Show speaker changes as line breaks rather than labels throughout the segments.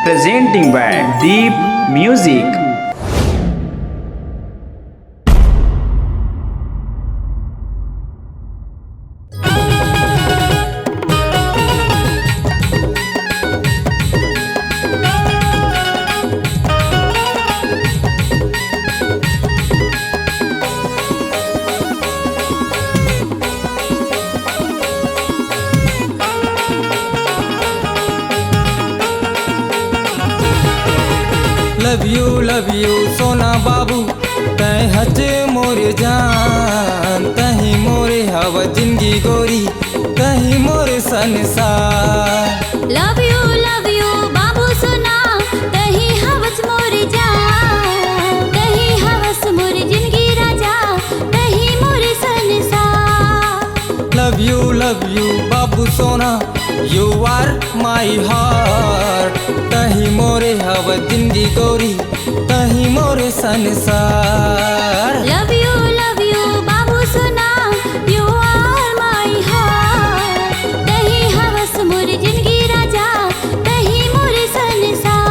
presenting by Deep Music.
Love you सोना बाबू तय हज मोरे जान तही मोरे हवा जिंदगी गोरी तही मोरे संसार।
लव यू बाबू सोना तही हवस मोरे जान तही हवस मोरे जिंदगी राजा तही मोरे संसार।
लव यू बाबू सोना यू आर माई हार्ट तही मोरे हवा जिंदगी गोरी तही मोरे संसार।
लव यू बाबू सोना यू आर माई हार्ट तही हवस मोरे जिंदगी राजा तही मोरे संसार।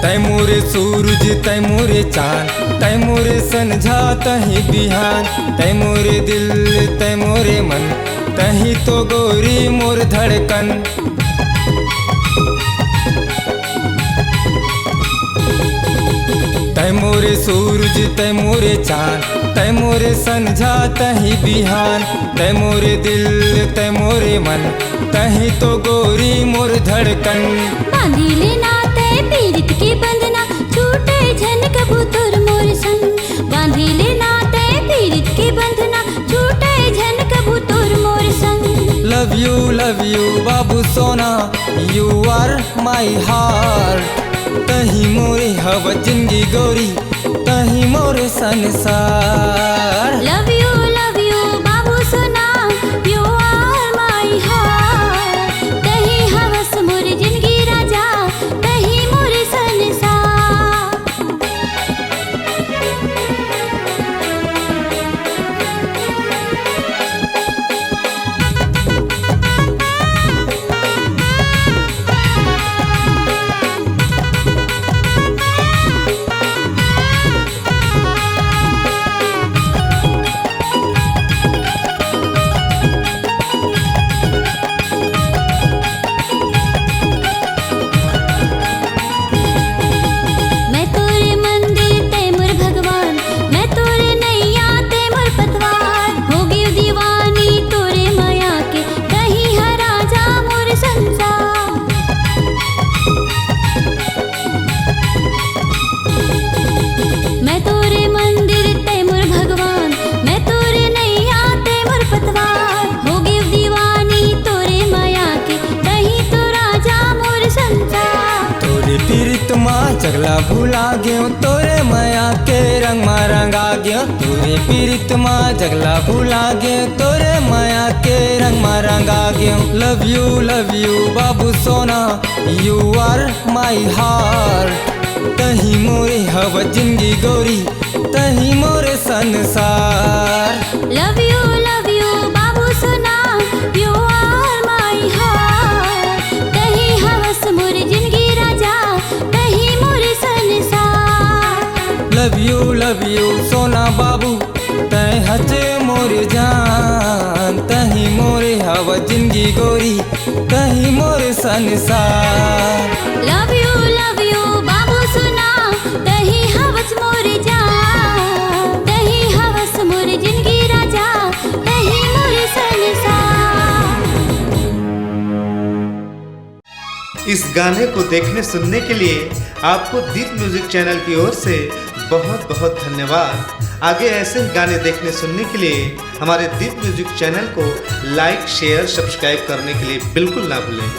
तै मोरे सूरज तै मोरे चांद तै मोरे संझा तही बिहान तै मोरे दिल तै मोरे मन तही तो गोरी मोर धड़कन। तै मोरे सूरज तै मोरे चांद तै मोरे संझा तही बिहान तै मोरे दिल तै मोरे मन तही तो गोरी मोर धड़कन।
बांधी लेना पीरित की बंधना छूटे झन कबू तुर मोर संग बांधी लेना ते पीरित की बंधना छूटे झन कबू तुर मोर संग।
लव यू बाबू सोना यू आर माई हार्ट तही मोरे हवा जिंदगी गोरी तही मोरे संसार।
लव यू बाबू सोना यू आर माई हार्ट तही हवस मोर जिंदगी राजा तही मोरे संसार।
चगला भूला गयो तोरे माया के रंग में रंगा गयो तोरे पीरित माँ जगला भूला गयो तोरे माया के रंग में रंगा गयो। लव यू बाबू सोना यू आर माई हार्ट तही मोरे हवा जिंदगी गोरी तही मोरे संसार।
लव यू बाबू सोना यू आर माई हार्ट तही हवस मोरे जिंदगी राजा तही मोरे संसार।
लव यू सोना बाबू तय हज मोरे जान तही मोरे हवा जिंदगी गोरी तही मोरे संसार।
लव यू बाबू सोना तही हवस मोरे जान तही हवस मोरे जिंदगी राजा तही मोरे संसार।
इस गाने को देखने सुनने के लिए आपको दीप म्यूजिक चैनल की ओर से बहुत बहुत धन्यवाद। आगे ऐसे ही गाने देखने सुनने के लिए हमारे दीप म्यूजिक चैनल को लाइक शेयर सब्सक्राइब करने के लिए बिल्कुल ना भूलें।